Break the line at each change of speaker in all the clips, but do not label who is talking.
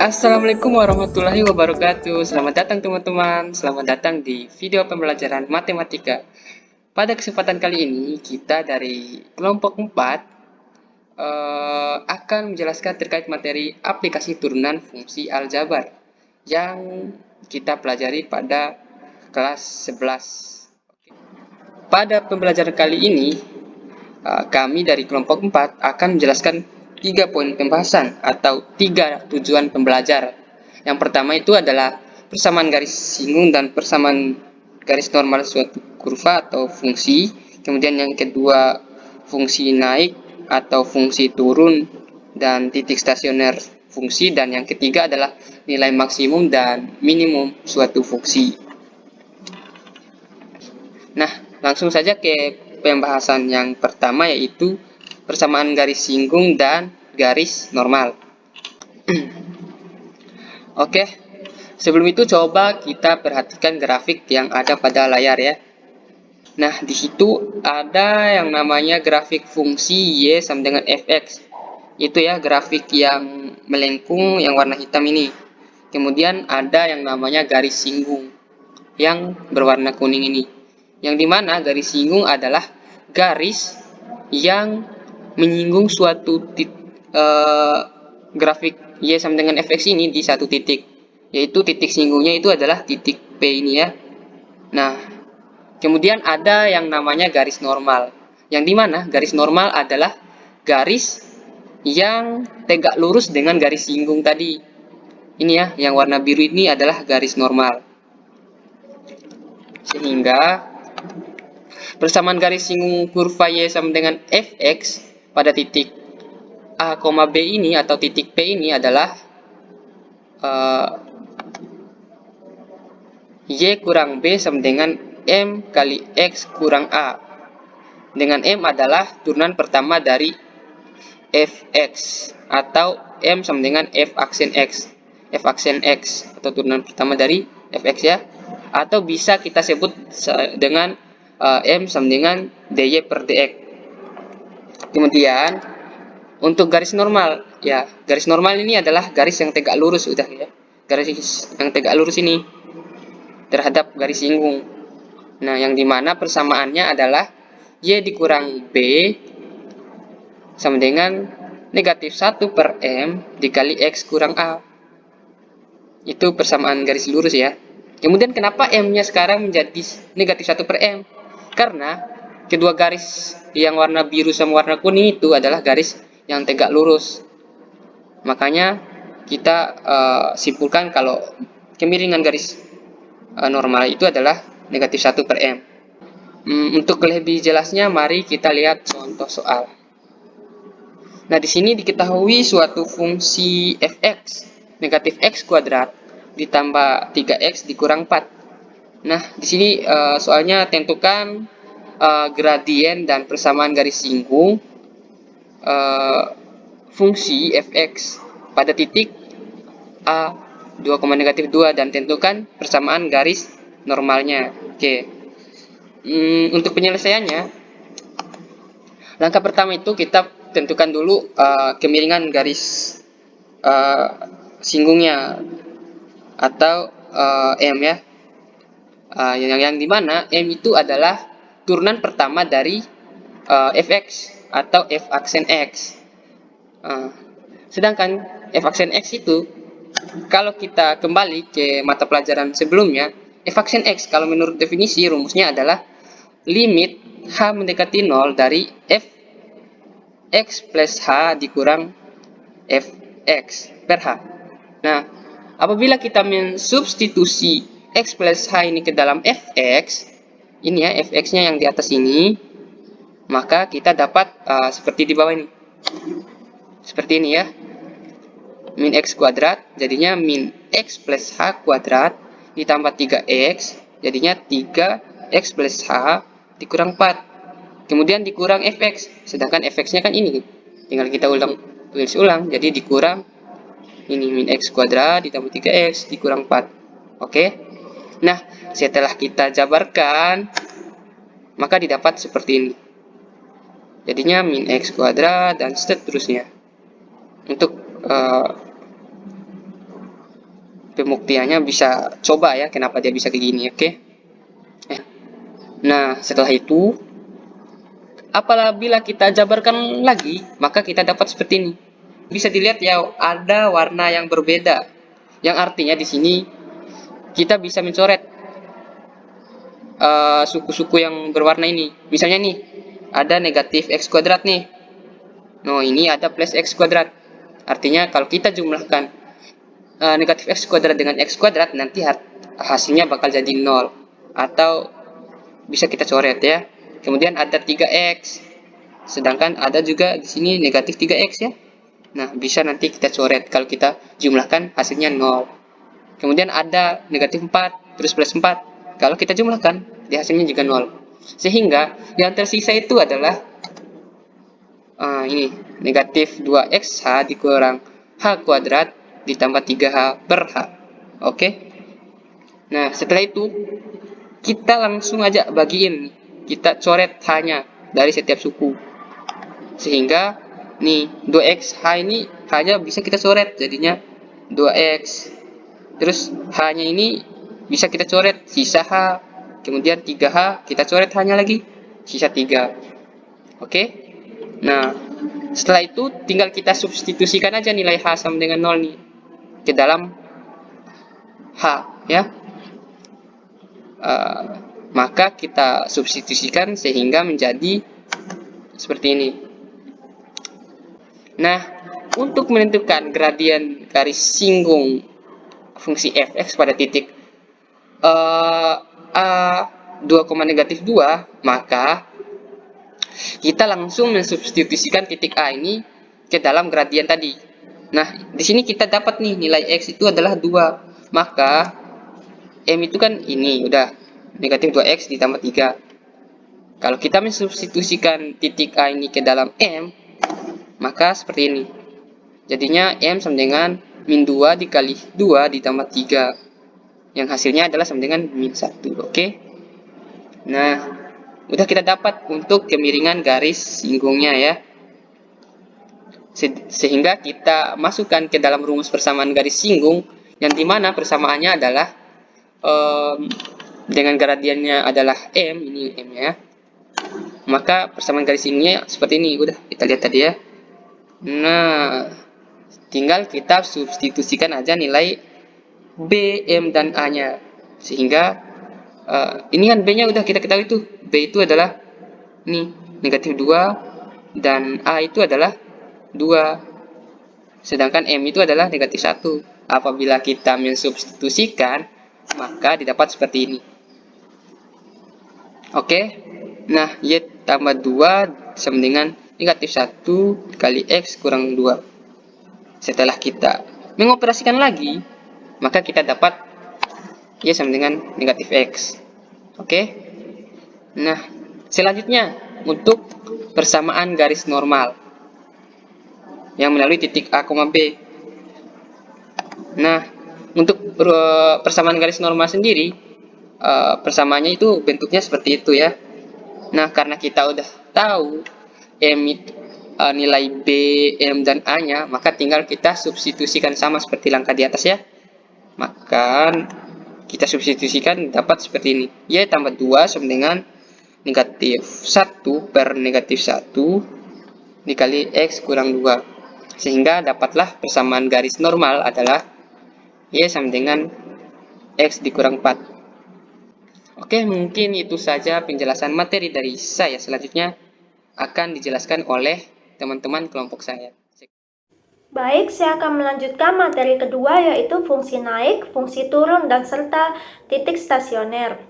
Assalamualaikum warahmatullahi wabarakatuh. Selamat datang teman-teman. Selamat datang di video pembelajaran matematika. Pada kesempatan kali ini kita dari kelompok 4 akan menjelaskan terkait materi aplikasi turunan fungsi aljabar yang kita pelajari pada kelas 11. Pada pembelajaran kali ini kami dari kelompok 4 akan menjelaskan 3 poin pembahasan atau 3 tujuan pembelajar. Yang pertama itu adalah persamaan garis singgung dan persamaan garis normal suatu kurva atau fungsi. Kemudian yang kedua, fungsi naik atau fungsi turun dan titik stasioner fungsi. Dan yang ketiga adalah nilai maksimum dan minimum suatu fungsi. Nah, langsung saja ke pembahasan yang pertama, yaitu persamaan garis singgung dan garis normal. Oke, sebelum itu coba kita perhatikan grafik yang ada pada layar ya. Nah, di situ ada yang namanya grafik fungsi Y sama dengan fx. Itu ya grafik yang melengkung yang warna hitam ini. Kemudian ada yang namanya garis singgung yang berwarna kuning ini. Yang dimana garis singgung adalah garis yang menyinggung suatu grafik Y sama dengan fx ini di satu titik, yaitu titik singgungnya itu adalah titik P ini ya. Nah, kemudian ada yang namanya garis normal, yang dimana garis normal adalah garis yang tegak lurus dengan garis singgung tadi. Ini ya, yang warna biru ini adalah garis normal. Sehingga persamaan garis singgung kurva Y sama dengan fx pada titik A, B ini atau titik P ini adalah Y kurang B sama dengan M kali X kurang A. Dengan M adalah turunan pertama dari fx atau M sama dengan f aksen X. F aksen X atau turunan pertama dari fx ya. Atau bisa kita sebut dengan M sama dengan dy per dx. Kemudian untuk garis normal ya, garis normal ini adalah garis yang tegak lurus udah ya. Garis yang tegak lurus ini terhadap garis singgung. Nah, yang dimana persamaannya adalah Y dikurang B sama dengan negatif 1 per M dikali X kurang A. Itu persamaan garis lurus ya. Kemudian kenapa M-nya sekarang menjadi negatif 1 per M? Karena kedua garis yang warna biru sama warna kuning itu adalah garis yang tegak lurus. Makanya kita simpulkan kalau kemiringan garis normal itu adalah negatif 1 per M. Untuk lebih jelasnya, mari kita lihat contoh soal. Nah, di sini diketahui suatu fungsi fx negatif x kuadrat ditambah 3x dikurang 4. Nah, di sini soalnya tentukan gradien dan persamaan garis singgung fungsi fx pada titik A 2,-2 dan tentukan persamaan garis normalnya. Oke. Untuk penyelesaiannya, langkah pertama itu kita tentukan dulu kemiringan garis singgungnya atau M ya. Yang dimana M itu adalah turunan pertama dari fx atau f aksen X. Sedangkan f aksen X itu kalau kita kembali ke mata pelajaran sebelumnya, f aksen X kalau menurut definisi rumusnya adalah limit H mendekati 0 dari f X plus H dikurang fx per H. Nah, apabila kita mensubstitusi X plus H ini ke dalam fx, ini ya fx-nya yang di atas ini, maka kita dapat seperti di bawah ini. Seperti ini ya. Min x kuadrat jadinya min x plus h kuadrat ditambah 3x jadinya 3x plus h dikurang 4. Kemudian dikurang fx, sedangkan fx-nya kan ini. Tinggal kita tulis ulang, jadi dikurang ini min x kuadrat ditambah 3x dikurang 4. Oke. Nah, setelah kita jabarkan, maka didapat seperti ini. Jadinya min x kuadrat dan seterusnya. Untuk pembuktiannya bisa coba ya kenapa dia bisa kayak gini, oke? Nah, setelah itu apabila kita jabarkan lagi, maka kita dapat seperti ini. Bisa dilihat ya, ada warna yang berbeda. Yang artinya di sini kita bisa mencoret suku-suku yang berwarna ini. Misalnya nih, ada negatif x kuadrat nih. Nah, ini ada plus x kuadrat. Artinya kalau kita jumlahkan negatif x kuadrat dengan x kuadrat, nanti hasilnya bakal jadi 0. Atau bisa kita coret ya. Kemudian ada 3x. Sedangkan ada juga di sini negatif 3x ya. Nah, bisa nanti kita coret kalau kita jumlahkan hasilnya 0. Kemudian ada negatif 4 terus plus 4. Kalau kita jumlahkan, di hasilnya juga 0. Sehingga yang tersisa itu adalah ini negatif 2xh dikurang h kuadrat ditambah 3h per h. Oke. Nah, setelah itu kita langsung aja bagiin, kita coret h-nya dari setiap suku. Sehingga nih 2x h ini hanya bisa kita coret jadinya 2x. Terus h-nya ini bisa kita coret sisa h. Kemudian 3h kita coret h-nya lagi sisa 3. Oke. Nah, setelah itu tinggal kita substitusikan aja nilai h sama dengan 0 nih ke dalam h ya. Maka kita substitusikan sehingga menjadi seperti ini. Nah, untuk menentukan gradien garis singgung fungsi fx pada titik a 2,-2, maka kita langsung mensubstitusikan titik a ini ke dalam gradien tadi. Nah, di sini kita dapat nih nilai x itu adalah 2. Maka m itu kan ini udah negatif 2x ditambah 3. Kalau kita mensubstitusikan titik a ini ke dalam m, maka seperti ini. Jadinya m sama dengan min 2 dikali 2 ditambah 3. Yang hasilnya adalah sama dengan min 1. Oke. Nah, udah kita dapat untuk kemiringan garis singgungnya ya. Sehingga kita masukkan ke dalam rumus persamaan garis singgung, yang dimana persamaannya adalah dengan gradiennya adalah m, ini m ya. Maka persamaan garis singgungnya seperti ini, udah kita lihat tadi ya. Nah, tinggal kita substitusikan aja nilai b, m, dan a nya. Sehingga ini kan b nya udah kita ketahui tuh, b itu adalah ini negatif 2 dan a itu adalah 2. Sedangkan m itu adalah negatif 1. Apabila kita mensubstitusikan, maka didapat seperti ini. Oke. Nah, y tambah 2 sama dengan negatif 1 kali x kurang 2. Setelah kita mengoperasikan lagi, maka kita dapat y sama dengan negatif x. Oke. Nah, selanjutnya untuk persamaan garis normal yang melalui titik A, B. Nah, untuk persamaan garis normal sendiri, persamaannya itu bentuknya seperti itu ya. Nah, karena kita udah tahu m itu nilai b, m, dan a nya, maka tinggal kita substitusikan sama seperti langkah di atas ya. Maka kita substitusikan dapat seperti ini. Y tambah 2 sama dengan negatif 1 per negatif 1 dikali x kurang 2. Sehingga dapatlah persamaan garis normal adalah y sama dengan x dikurang 4. Oke, mungkin itu saja penjelasan materi dari saya. Selanjutnya akan dijelaskan oleh teman-teman kelompok saya.
Baik, saya akan melanjutkan materi kedua, yaitu fungsi naik, fungsi turun, dan serta titik stasioner.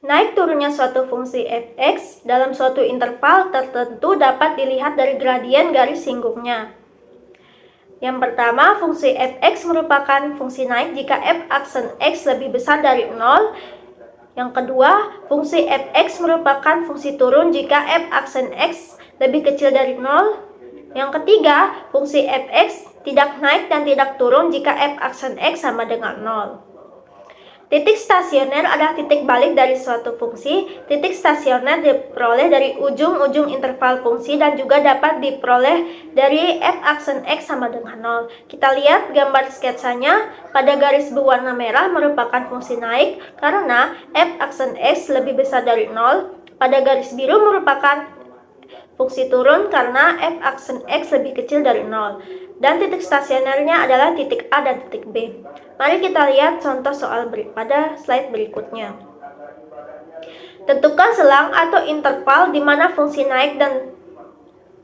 Naik turunnya suatu fungsi fx dalam suatu interval tertentu dapat dilihat dari gradien garis singgungnya. Yang pertama, fungsi fx merupakan fungsi naik jika f aksen x lebih besar dari 0. Yang kedua, fungsi fx merupakan fungsi turun jika f aksen x lebih kecil dari 0. Yang ketiga, fungsi fx tidak naik dan tidak turun jika f aksen x sama dengan 0. Titik stasioner adalah titik balik dari suatu fungsi. Titik stasioner diperoleh dari ujung-ujung interval fungsi dan juga dapat diperoleh dari f aksen x sama dengan 0. Kita lihat gambar sketsanya. Pada garis berwarna merah merupakan fungsi naik karena f aksen x lebih besar dari 0. Pada garis biru merupakan fungsi turun karena f aksen x lebih kecil dari 0. Dan titik stasionernya adalah titik A dan titik B. Mari kita lihat contoh soal pada slide berikutnya. Tentukan selang atau interval di mana fungsi naik dan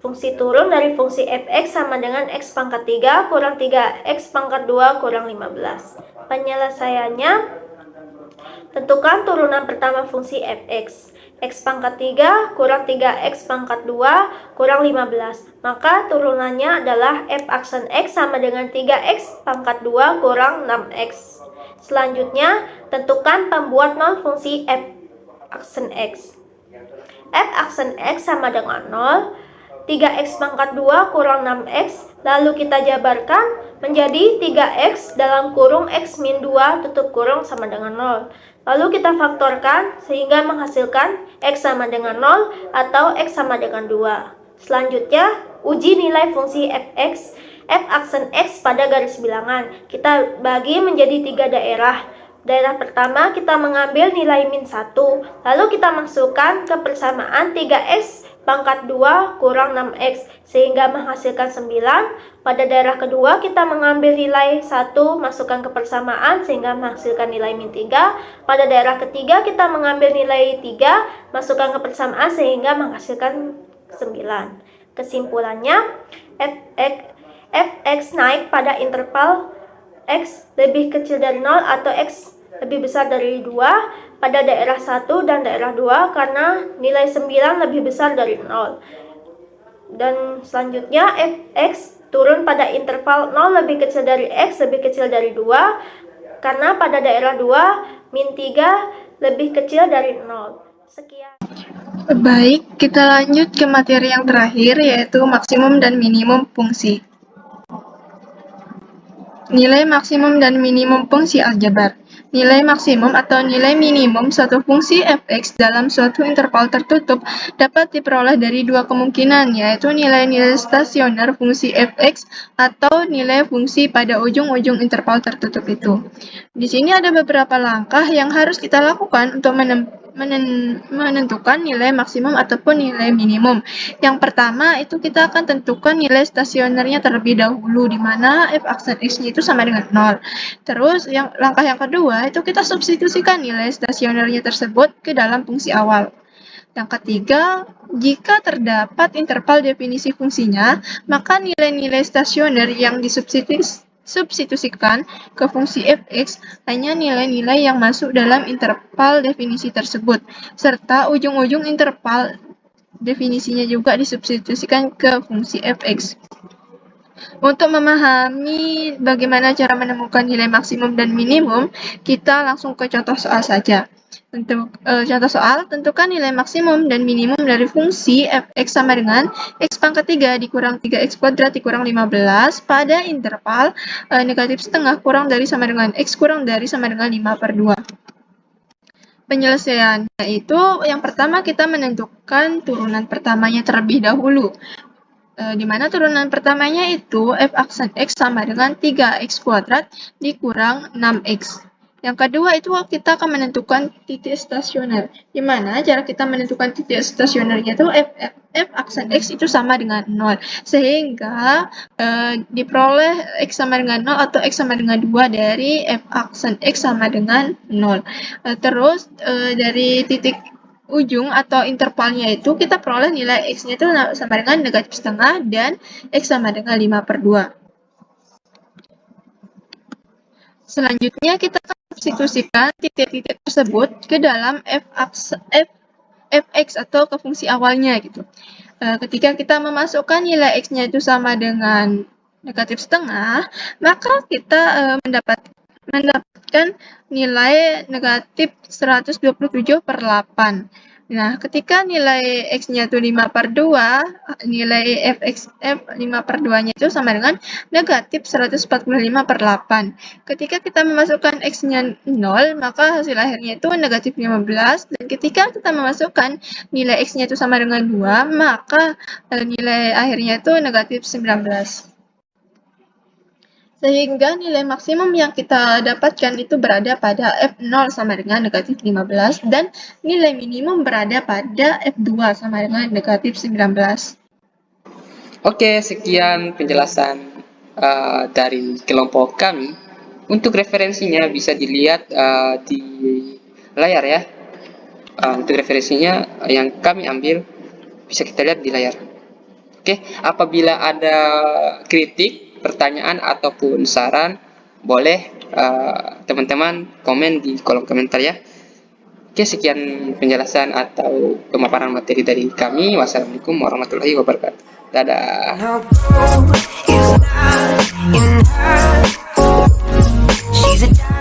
fungsi turun dari fungsi fx sama dengan x pangkat 3 kurang 3x pangkat 2 kurang 15. Penyelesaiannya, tentukan turunan pertama fungsi fx. X pangkat 3 kurang 3x pangkat 2 kurang 15. Maka turunannya adalah f aksen x sama dengan 3x pangkat 2 kurang 6x. Selanjutnya, tentukan pembuat nol fungsi f aksen x. F aksen x sama dengan 0, 3x pangkat 2 kurang 6x, lalu kita jabarkan menjadi 3x dalam kurung x min 2 tutup kurung sama dengan 0. Lalu kita faktorkan sehingga menghasilkan x sama dengan 0 atau x sama dengan 2. Selanjutnya, uji nilai fungsi fx, f aksen x pada garis bilangan. Kita bagi menjadi 3 daerah. Daerah pertama kita mengambil nilai min 1, lalu kita masukkan ke persamaan 3x pangkat 2 kurang 6x sehingga menghasilkan 9. Pada daerah kedua kita mengambil nilai 1 masukkan ke persamaan sehingga menghasilkan nilai min 3. Pada daerah ketiga kita mengambil nilai 3 masukkan ke persamaan sehingga menghasilkan 9. Kesimpulannya, fx naik pada interval x lebih kecil dari 0 atau x lebih besar dari 2 pada daerah 1 dan daerah 2 karena nilai 9 lebih besar dari 0. Dan selanjutnya fx turun pada interval 0 lebih kecil dari x lebih kecil dari 2 karena pada daerah 2 min 3 lebih kecil dari 0. Sekian.
Baik, kita lanjut ke materi yang terakhir yaitu maksimum dan minimum fungsi. Nilai maksimum dan minimum fungsi aljabar. Nilai maksimum atau nilai minimum suatu fungsi fx dalam suatu interval tertutup dapat diperoleh dari dua kemungkinan, yaitu nilai-nilai stasioner fungsi fx atau nilai fungsi pada ujung-ujung interval tertutup itu. Di sini ada beberapa langkah yang harus kita lakukan untuk menentukan nilai maksimum ataupun nilai minimum. Yang pertama itu kita akan tentukan nilai stasionernya terlebih dahulu, di mana f aksen x-nya itu sama dengan 0. Terus langkah yang kedua itu kita substitusikan nilai stasionernya tersebut ke dalam fungsi awal. Yang ketiga, jika terdapat interval definisi fungsinya, maka nilai-nilai stasioner yang disubstitusikan ke fungsi fx hanya nilai-nilai yang masuk dalam interval definisi tersebut, serta ujung-ujung interval definisinya juga disubstitusikan ke fungsi fx. Untuk memahami bagaimana cara menemukan nilai maksimum dan minimum, kita langsung ke contoh soal saja. Untuk contoh soal, tentukan nilai maksimum dan minimum dari fungsi fx sama dengan x pangkat 3 dikurang 3x kuadrat dikurang 15 pada interval negatif setengah kurang dari sama dengan x kurang dari sama dengan 5/2. Penyelesaiannya itu yang pertama kita menentukan turunan pertamanya terlebih dahulu. Di mana turunan pertamanya itu f aksen x sama dengan 3x kuadrat dikurang 6x. Yang kedua itu kita akan menentukan titik stasioner. Di mana cara kita menentukan titik stasionernya itu f aksen x itu sama dengan 0. Sehingga diperoleh x sama dengan 0 atau x sama dengan 2 dari f aksen x sama dengan 0. Terus dari titik ujung atau intervalnya itu kita peroleh nilai x-nya itu sama dengan negatif setengah dan x sama dengan 5/2. Selanjutnya kita akan substitusikan titik-titik tersebut ke dalam fx atau ke fungsi awalnya gitu. Ketika kita memasukkan nilai x-nya itu sama dengan negatif setengah, maka kita mendapatkan nilai negatif 127/8. Nah, ketika nilai X-nya itu 5/2, nilai F 5/2-nya itu sama dengan negatif 145/8. Ketika kita memasukkan X-nya 0, maka hasil akhirnya itu negatif 15. Dan ketika kita memasukkan nilai X-nya itu sama dengan 2, maka nilai akhirnya itu negatif 19. Sehingga nilai maksimum yang kita dapatkan itu berada pada F0 sama dengan negatif 15 dan nilai minimum berada pada F2 sama dengan negatif 19.
Oke, sekian penjelasan dari kelompok kami. Untuk referensinya bisa dilihat di layar ya. Untuk referensinya yang kami ambil bisa kita lihat di layar. Oke, apabila ada kritik, pertanyaan ataupun saran, boleh teman-teman komen di kolom komentar ya. Oke, sekian penjelasan atau pemaparan materi dari kami. Wassalamualaikum warahmatullahi wabarakatuh. Dadah.
She's a